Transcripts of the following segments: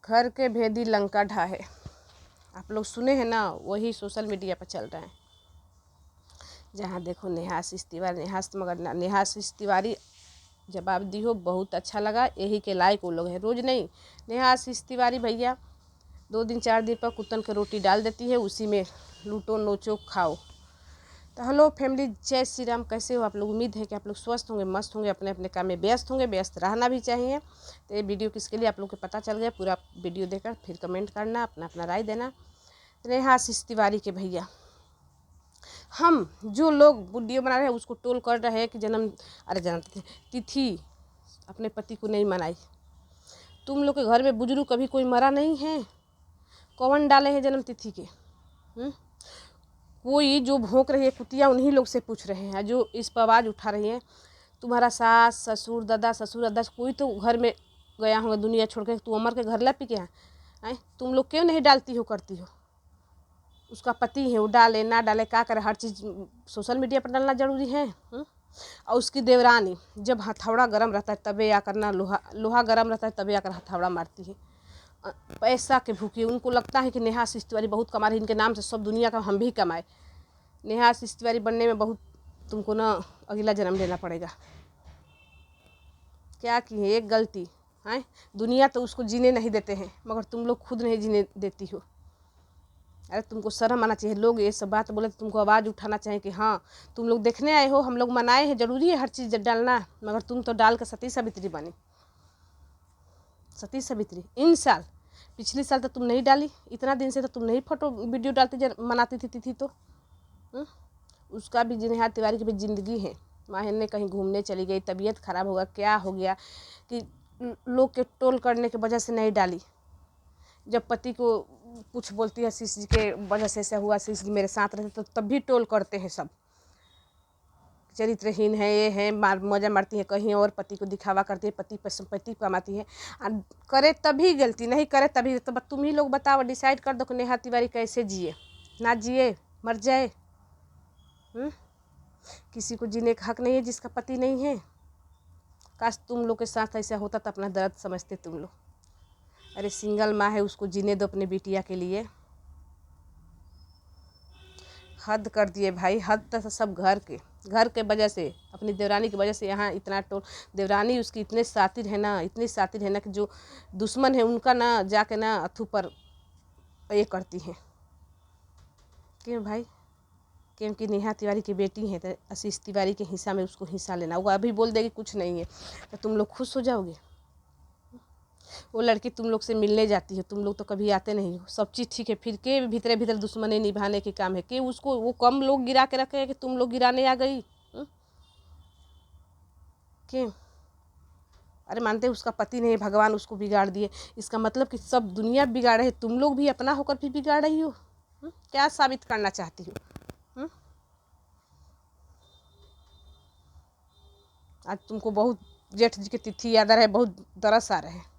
घर के भेदी लंका ढाहे, आप लोग सुने हैं ना, वही सोशल मीडिया पर चल रहे हैं। जहाँ देखो नेहा आशीष तिवारी, मगर नेहा आशीष तिवारी जवाब दी हो, बहुत अच्छा लगा। यही के लायक वो लोग हैं। रोज़ नहीं, नेहा आशीष तिवारी भैया 2 दिन 4 दिन पर कुतन की रोटी डाल देती है, उसी में लूटो नोचो खाओ। तो हेलो फैमिली, जय श्री राम। कैसे हो आप लोग? उम्मीद है कि आप लोग स्वस्थ होंगे, मस्त होंगे, अपने अपने काम में व्यस्त होंगे। व्यस्त रहना भी चाहिए। तो ये वीडियो किसके लिए, आप लोग को पता चल गया। पूरा वीडियो देखकर फिर कमेंट करना, अपना अपना राय देना। नेहा आशीष तिवारी के भैया, हम जो लोग वीडियो बना रहे हैं उसको टोल कर रहे हैं कि जन्म तिथि अपने पति को नहीं मनाई। तुम लोग के घर में बुजुर्ग कभी कोई मरा नहीं है? कौन डाले हैं जन्म तिथि के? कोई जो भौंक रही है कुतिया, उन्हीं लोग से पूछ रहे हैं। जो इस पर आवाज़ उठा रही है, तुम्हारा सास ससुर दादा ससुर दादा कोई तो घर में गया होगा दुनिया छोड़ के, तू अमर के घर ला पी के आए। तुम लोग क्यों नहीं डालती हो, करती हो? उसका पति है, वो डाले ना डाले क्या करे, हर चीज़ सोशल मीडिया पर डालना जरूरी है। और उसकी देवरानी जब हथौड़ा गर्म रहता है तबे आकर ना, लोहा गर्म रहता है तबे आकर हथौड़ा मारती है। पैसा के भूखे, उनको लगता है कि नेहा आशीष तिवारी बहुत कमा रही, इनके नाम से सब दुनिया का हम भी कमाए। नेहा आशीष तिवारी बनने में बहुत तुमको ना अगला जन्म लेना पड़ेगा। क्या की है एक गलती है, दुनिया तो उसको जीने नहीं देते हैं, मगर तुम लोग खुद नहीं जीने देती हो। अरे तुमको शर्म आना चाहिए। लोग ये सब बात बोले तो तुमको आवाज़ उठाना चाहिए कि हाँ तुम लोग देखने आए हो, हम लोग मनाए हैं, ज़रूरी है हर चीज़ डालना। मगर तुम तो डाल कर सती सावित्री बनी। सती सावित्री इन साल, पिछले साल तो तुम नहीं डाली, इतना दिन से तो तुम नहीं फोटो वीडियो डालती मनाती थी तिथि तो। उसका भी नेहा तिवारी की भी ज़िंदगी है। माहिर ने कहीं घूमने चली गई, तबीयत खराब होगा, क्या हो गया कि लोग के टोल करने की वजह से नहीं डाली। जब पति को कुछ बोलती है आशीष जी के वजह से ऐसा हुआ, आशीष जी मेरे साथ रहते, तो तब भी टोल करते हैं सब, चरित्रहीन है, ये है, मजा मारती है कहीं और, पति को दिखावा करती है, पति कमाती है। करे तभी गलती, नहीं करे तभी तो तुम ही लोग बताओ, डिसाइड कर दो कि नेहा तिवारी कैसे जिए, ना जिए, मर जाए। किसी को जीने का हक नहीं है जिसका पति नहीं है। काश तुम लोग के साथ ऐसा होता तो अपना दर्द समझते तुम लोग। अरे सिंगल माँ है, उसको जीने दो अपने बिटिया के लिए। हद कर दिए भाई, हद तक सब घर के वजह से, अपनी देवरानी की वजह से यहाँ इतना टोल। देवरानी उसकी इतने शातिर है ना, इतनी शातिर है ना कि जो दुश्मन है उनका ना जाके ना अथू पर ये करती हैं। क्यों भाई? क्योंकि नेहा तिवारी की बेटी है तो आशीष तिवारी के हिस्सा में उसको हिस्सा लेना। वो अभी बोल देगी कुछ नहीं है तो तुम लोग खुश हो जाओगे? वो लड़की तुम लोग से मिलने जाती है, तुम लोग तो कभी आते नहीं हो। सब चीज़ ठीक है, फिर के भीतर भीतर दुश्मनी निभाने के काम है कि उसको वो कम लोग गिरा के रखे हैं कि तुम लोग गिराने आ गई। क्यों? अरे मानते उसका पति नहीं, भगवान उसको बिगाड़ दिए, इसका मतलब कि सब दुनिया बिगाड़े है, तुम लोग भी अपना होकर भी बिगाड़ रही हो। क्या साबित करना चाहती हो? आज तुमको बहुत जेठ जी की तिथि याद आ रहा है, बहुत तरस आ रहा है।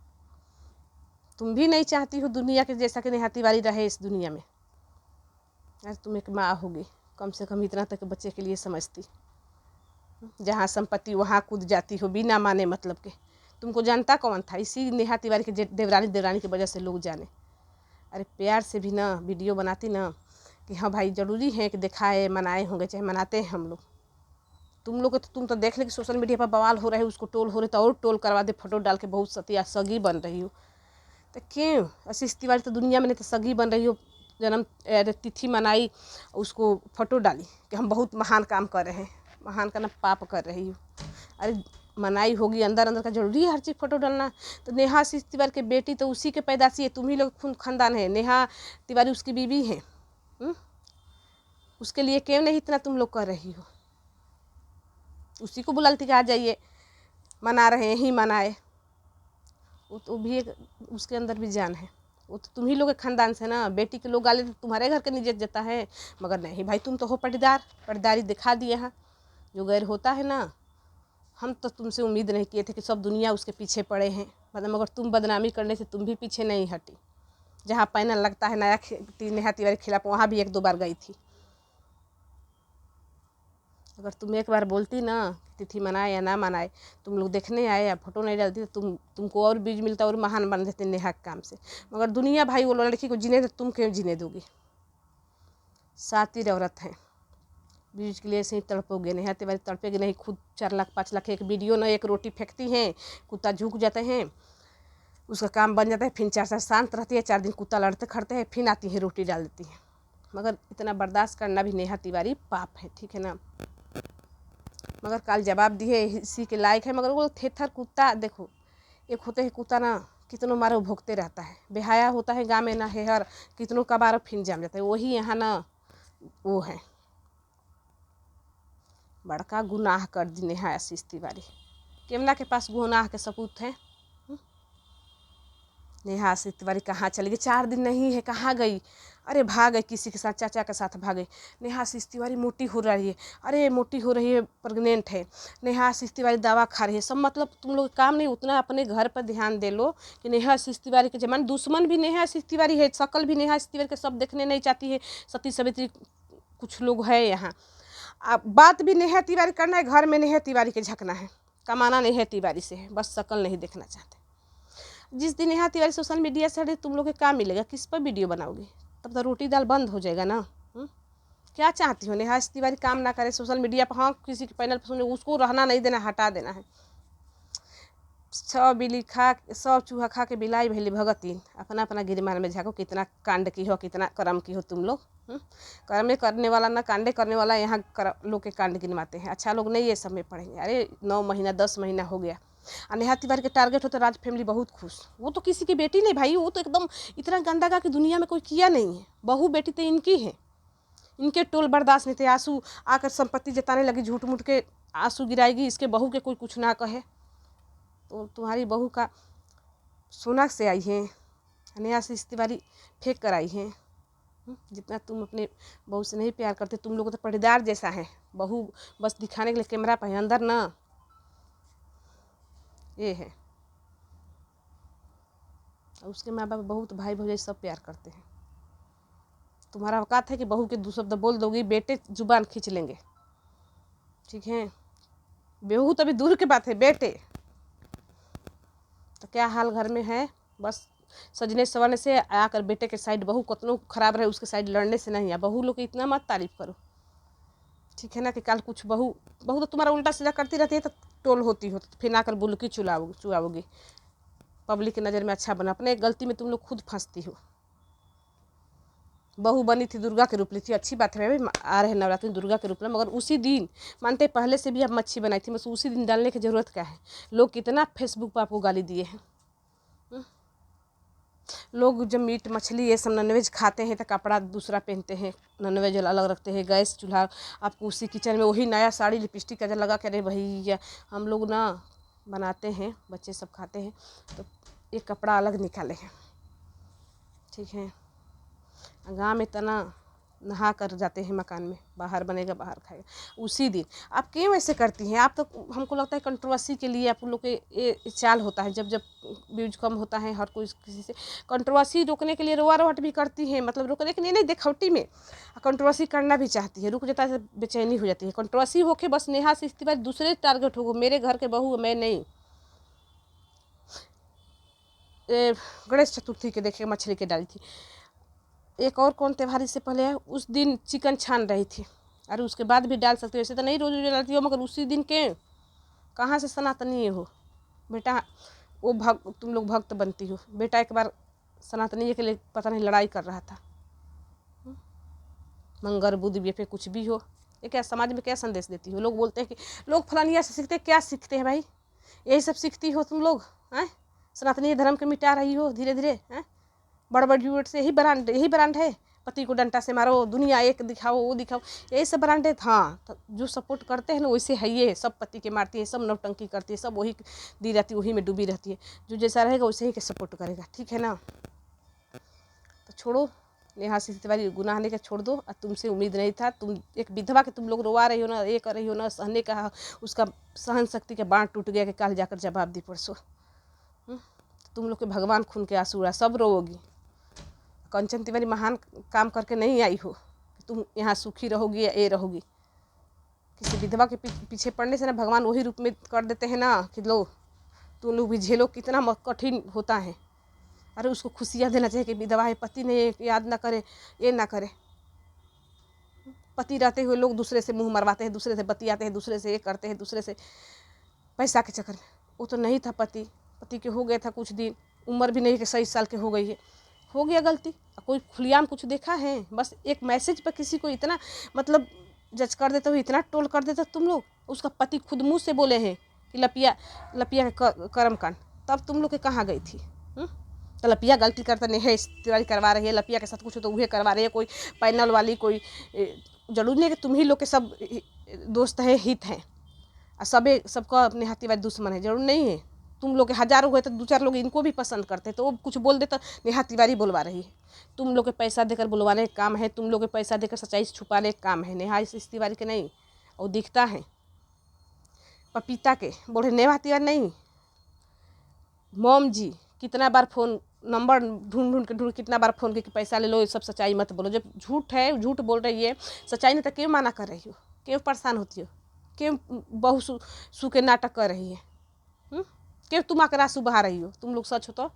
तुम भी नहीं चाहती हो दुनिया के जैसा कि नेहा तिवारी रहे इस दुनिया में। आज तुम एक माँ होगी, कम से कम इतना तक बच्चे के लिए समझती। जहाँ संपत्ति वहाँ कूद जाती हो बिना माने मतलब के। तुमको जानता कौन था? इसी नेहा तिवारी के देवरानी की वजह से लोग जाने। अरे प्यार से भी ना वीडियो बनाती ना कि हाँ भाई ज़रूरी है कि दिखाए, मनाए होंगे, चाहे मनाते हैं हम लोग। तुम लोग तो तुम तो देख ले कि सोशल मीडिया पर बवाल हो रहे हैं, उसको टोल हो रहे तो और टोल करवा दे, फोटो डाल के बहुत सतिया सगी बन रही हो। तो क्यों? आशीष तिवारी तो दुनिया में नहीं तो सगी बन रही हो, जन्म तिथि मनाई, उसको फोटो डाली कि हम बहुत महान काम कर रहे हैं। महान का ना पाप कर रही हो। अरे मनाई होगी, अंदर अंदर का जरूरी है हर चीज़ फोटो डालना। तो नेहा आशीष तिवारी की बेटी तो उसी के पैदाशी है, तुम ही लोग खानदान है। नेहा तिवारी उसकी बीवी है। उसके लिए क्यों नहीं इतना तुम लोग कर रही हो? उसी को बुलाती कि आ जाइए, मना रहे हैं, ही मनाए। वो तो भी एक उसके अंदर भी जान है। वो तो तुम ही लोग के खानदान से ना, बेटी के लोग गाले तो तुम्हारे घर के निजत जाता है। मगर नहीं भाई, तुम तो हो पटीदार, पटीदारी दिखा दिए यहाँ। जो गैर होता है ना, हम तो तुमसे उम्मीद नहीं किए थे कि सब दुनिया उसके पीछे पड़े हैं, मतलब मगर तुम बदनामी करने से तुम भी पीछे नहीं हटी। जहाँ पैनल लगता है नया नेहा तिवारी के खिलाफ, वहाँ भी 1-2 बार गई थी। अगर तुम एक बार बोलती ना तिथि मनाए या ना मनाए, तुम लोग देखने आए या फोटो नहीं डालती तो तुमको और बीज मिलता और महान बन देते नेहा के काम से। मगर दुनिया भाई वो लड़की को जीने दे, तुम क्यों जीने दोगी? सातिर औरत है, बीज के लिए ऐसे ही तड़पोगे। नेहा तिवारी तड़पेगी नहीं, खुद 4 लाख 5 लाख एक वीडियो ना एक रोटी फेंकती हैं, कुत्ता झुक जाते हैं, उसका काम बन जाता है, फिर 4 साल शांत रहती है, 4 दिन कुत्ता लड़ते खड़ते हैं, फिर आती है रोटी डाल देती है। मगर इतना बर्दाश्त करना भी नेहा तिवारी पाप है, ठीक है ना। मगर कल जवाब दिए इसी के लायक है। मगर वो थेथर कुत्ता देखो, एक होते है कुत्ता ना कितनों मारो भोगते रहता है, बेहाया होता है गाँव में ना हेहर, कितनों कबारो फिर जम जाता है। वही यहाँ ना वो है, बड़का गुनाह कर दी नेहा आशीष तिवारी। केमना के पास गुनाह के सबूत है। नेहा आशीष तिवारी कहाँ चली गई? 4 दिन नहीं है, कहाँ गई? अरे भाग गई किसी के साथ, चाचा के साथ भाग गई। नेहा आशीष तिवारी मोटी हो रही है, अरे मोटी हो रही है, प्रेग्नेंट है। नेहा आशीष तिवारी दवा खा रही है। सब मतलब तुम लोग काम नहीं, उतना अपने घर पर ध्यान दे लो कि नेहा आशीष तिवारी के जमान दुश्मन भी नेहा आशीष तिवारी है, शकल भी नेहा आशीष तिवारी के सब देखने नहीं चाहती है। सती सावित्री कुछ लोग है यहाँ। अब बात भी नेहा तिवारी करना है, घर में नेहा तिवारी के झकना है, कमाना नेहा तिवारी से है, बस शकल नहीं देखना चाहते। जिस दिन नेहा तिवारी सोशल मीडिया से हटे, तुम लोग के काम मिलेगा? किस पर वीडियो बनाओगे? तब तो रोटी दाल बंद हो जाएगा ना। क्या चाहती हो? नेहा तिवारी काम ना करे सोशल मीडिया पर, हाँ किसी के पैनल पर सुने, उसको रहना नहीं देना, हटा देना है। 100 चूहा खा के बिलाई भैली भगतीन। अपना अपना गिरमान में झाँको, कितना कांड की हो, कितना कर्म की हो तुम लोग। कर्म करने वाला ना कांडे करने वाला यहाँ लोग के कांड गिनवाते हैं। अच्छा लोग नहीं ये सब में पढ़ेंगे। अरे 9 महीना 10 महीना हो गया, नेहा तिवारी के टारगेट होते राज फैमिली बहुत खुश। वो तो किसी की बेटी नहीं भाई, वो तो एकदम इतना गंदा का कि दुनिया में कोई किया नहीं है। बहू बेटी तो इनकी है, इनके टोल बर्दाश्त नहीं थे। आंसू आकर संपत्ति जताने लगी, झूठ मूठ के आंसू गिराएगी, इसके बहू के कोई कुछ ना कहे। तो तुम्हारी बहू का सोना से आई है, नेहा आशीष तिवारी फेंक कर आई है। जितना तुम अपने बहू से नहीं प्यार करते, तुम लोग तो पर्देदार जैसा है। बहू बस दिखाने के लिए कैमरा पर है, अंदर ना ये है। उसके माँ बाप बहुत भाई भौजाई सब प्यार करते हैं। तुम्हारा औकात है कि बहू के 2 शब्द बोल दोगी, बेटे जुबान खींच लेंगे, ठीक है। बहू तो अभी दूर की बात है, बेटे तो क्या हाल घर में है। बस सजने सवरने से आकर बेटे के साइड, बहू कितनों खराब रहे उसके साइड लड़ने से नहीं है। बहू लोग की इतना मत तारीफ करो, ठीक है ना। कि कल कुछ बहू तो तुम्हारा उल्टा सीधा करती रहती है तो टोल होती हो, तो फिर आकर बुलकी चुआओगी, पब्लिक की नज़र में अच्छा बना। अपने गलती में तुम लोग खुद फंसती हो। बहू बनी थी दुर्गा के रूप ली थी, अच्छी बात है भाई, आ रहे नवरात्रि दुर्गा के रूप में। मगर उसी दिन मानते पहले से भी आप मच्छी बनाई थी, बस उसी दिन डालने की ज़रूरत क्या है। लोग कितना फेसबुक पर आपको गाली दिए हैं। लोग जब मीट मछली ये सब नॉनवेज खाते हैं तो कपड़ा दूसरा पहनते हैं, नॉनवेज अलग रखते हैं, गैस चूल्हा आपको उसी किचन में वही नया साड़ी लिपस्टिक का लगा के, अरे भैया हम लोग ना बनाते हैं, बच्चे सब खाते हैं तो ये कपड़ा अलग निकाले हैं, ठीक है। गाँव में तना नहा कर जाते हैं मकान में, बाहर बनेगा बाहर खाएगा उसी दिन। आप क्यों ऐसे करती हैं? आप तो हमको लगता है कंट्रोवर्सी के लिए आप लोग के ये चाल होता है। जब व्यूज कम होता है, हर कोई किसी से कंट्रोवर्सी रोकने के लिए रोआ रोहट भी करती है, मतलब रोकने के लिए नहीं, देखौटी में कंट्रोवर्सी करना भी चाहती है, रुक जाता है बेचैनी हो जाती है। कंट्रोवर्सी होके बस नेहा आशीष तिवारी दूसरे टारगेट हो, मेरे घर के बहू मैं नहीं। गणेश चतुर्थी के देखे मछली के डाली थी, एक और कौन त्यौहार इससे पहले है, उस दिन चिकन छान रही थी, अरे उसके बाद भी डाल सकते हो, वैसे तो नहीं रोज रोज डालती हो, मगर उसी दिन के कहाँ से सनातनी हो बेटा। वो तुम लोग भक्त बनती हो। बेटा एक बार सनातनी के लिए पता नहीं लड़ाई कर रहा था, मंगर बुध भी पे कुछ भी हो, ये क्या समाज में क्या संदेश देती हो? लोग बोलते हैं कि लोग फलानिया से सीखते, क्या सीखते हैं भाई? यही सब सीखती हो तुम लोग हैं? सनातनी धर्म के मिटा रही हो धीरे धीरे हैं। बड़ यूनिट से यही ब्रांड है, पति को डंटा से मारो, दुनिया एक दिखाओ, वो दिखाओ, यही सब ब्रांड है। हाँ तो जो सपोर्ट करते हैं ना वैसे है, ये सब पति के मारती है, सब नौटंकी करती है, सब वही दी रहती है, वही में डूबी रहती है। जो जैसा रहेगा वैसे ही के सपोर्ट करेगा, ठीक है ना। तो छोड़ो, नेहा आशीष तिवारी गुनाह नहीं का छोड़ दो। और तुमसे उम्मीद नहीं था, तुम एक विधवा के तुम लोग रोवा रही हो ना, ये कर रही हो ना, सहने का उसका सहन शक्ति का बाँट टूट गया कि कल जाकर जवाब दी परसों। तुम लोग के भगवान खून के आंसू सब रोओगी। कंचन तिवारी महान काम करके नहीं आई हो कि तुम यहाँ सुखी रहोगी या ये रहोगी। किसी विधवा के पीछे पड़ने से ना भगवान वही रूप में कर देते हैं ना कि लो तुम लोग भी झेलो, कितना कठिन होता है। अरे उसको खुशियाँ देना चाहिए कि विधवा है, पति नहीं याद ना करे, ये ना करे। पति रहते हुए लोग दूसरे से मुंह मरवाते हैं, दूसरे से बतियाते हैं, दूसरे से ये करते हैं, दूसरे से पैसा के चक्कर में। वो तो नहीं था पति के हो गया था कुछ दिन, उम्र भी नहीं कि 27 साल के हो गई है, हो गया गलती। कोई खुलियाम कुछ देखा है? बस एक मैसेज पर किसी को इतना मतलब जज कर देते हो, इतना टोल कर देते हो तुम लोग। उसका पति खुद मुँह से बोले हैं कि लपिया के कर्म कांड, तब तुम लोग के कहाँ गई थी? तो लपिया गलती करता नहीं है, तिवारी करवा रही है, लपिया के साथ कुछ तो वह करवा रही है, कोई पैनल वाली, कोई जरूरी नहीं कि तुम ही लोग के सब दोस्त हैं, हित हैं, और सबका अपने हाथीवारी दुश्मन है, जरूर नहीं है। तुम लोग के हजारों हुए तो 2-4 लोग इनको भी पसंद करते, तो वो कुछ बोल देता नेहा तिवारी बुलवा रही है। तुम लोग के पैसा देकर बुलवाने का काम है, तुम लोग के पैसा देकर सच्चाई छुपाने का काम है। नेहा इस तिवारी के नहीं, और दिखता है पपीता के बोले नेहा तिवारी नहीं। मोम जी कितना बार फ़ोन नंबर ढूंढ कितना बार फ़ोन करके पैसा ले लो, ये सब सच्चाई मत बोलो। जब झूठ है, झूठ बोल रही है, सच्चाई नहीं तो क्यों माना कर रही हो, क्यों परेशान होती हो, क्यों बहु सू के नाटक कर रही है, क्यों तुम आकर आंसू बहा रही हो? तुम लोग सच हो तो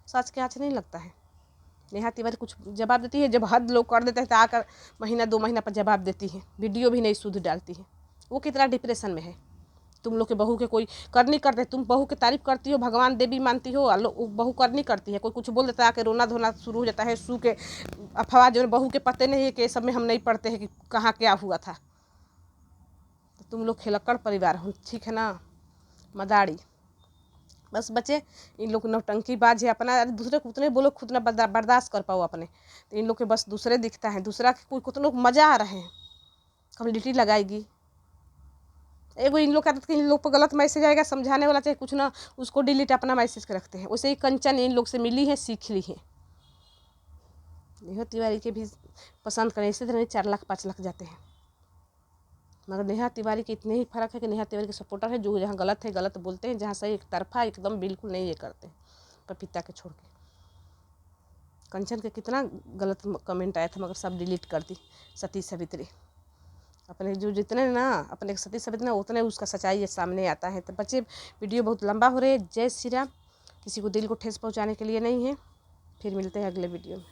सच के आँच नहीं लगता है। नेहा तिवारी कुछ जवाब देती है, जब हद लोग कर देते हैं तो आकर महीना 2 महीना पर जवाब देती है, वीडियो भी नहीं शुद्ध डालती है। वो कितना डिप्रेशन में है। तुम लोग के बहू के कोई कर नहीं करते, तुम बहू की तारीफ करती हो, भगवान देवी मानती हो, बहू कर नहीं करती है। कोई कुछ बोल देता है आके रोना धोना शुरू हो जाता है। सू के अफवाह जो बहू के पते नहीं है कि सब में हम नहीं पढ़ते हैं कि कहाँ क्या हुआ था। तो तुम लोग खिलक्कड़ परिवार हो, ठीक है ना, मदारी। बस बच्चे इन लोग नौटंकीबाज है, अपना दूसरे को उतने बोलो खुद ना बर्दाश्त कर पाओ अपने, तो इन लोग के बस दूसरे दिखता है, दूसरा कोई कितने लोग मजा आ रहे हैं, कम्युनिटी लगाएगी। एगो इन लोग का इन लोग पर गलत मैसेज आएगा समझाने वाला, चाहे कुछ ना, उसको डिलीट अपना मैसेज के रखते हैं। वैसे ही कंचन इन लोग से मिली है, सीख ली है। नेहा तिवारी के भी पसंद करें, इसी तरह 4 लाख 5 लाख जाते हैं, मगर नेहा तिवारी के इतने ही फ़र्क है कि नेहा तिवारी के सपोर्टर है, जो जहाँ गलत है गलत बोलते हैं, जहाँ सही एक तरफा एकदम बिल्कुल नहीं ये करते हैं, पपीता के छोड़ के। कंचन के कितना गलत कमेंट आया था, मगर सब डिलीट कर दी सती सावित्री। अपने जो जितने ना अपने सती सावित्री ना उतने उसका सच्चाई सामने आता है। तो बच्चे वीडियो बहुत लंबा हो रहे हैं। जय श्री राम। किसी को दिल को ठेस पहुँचाने के लिए नहीं है। फिर मिलते हैं अगले वीडियो में।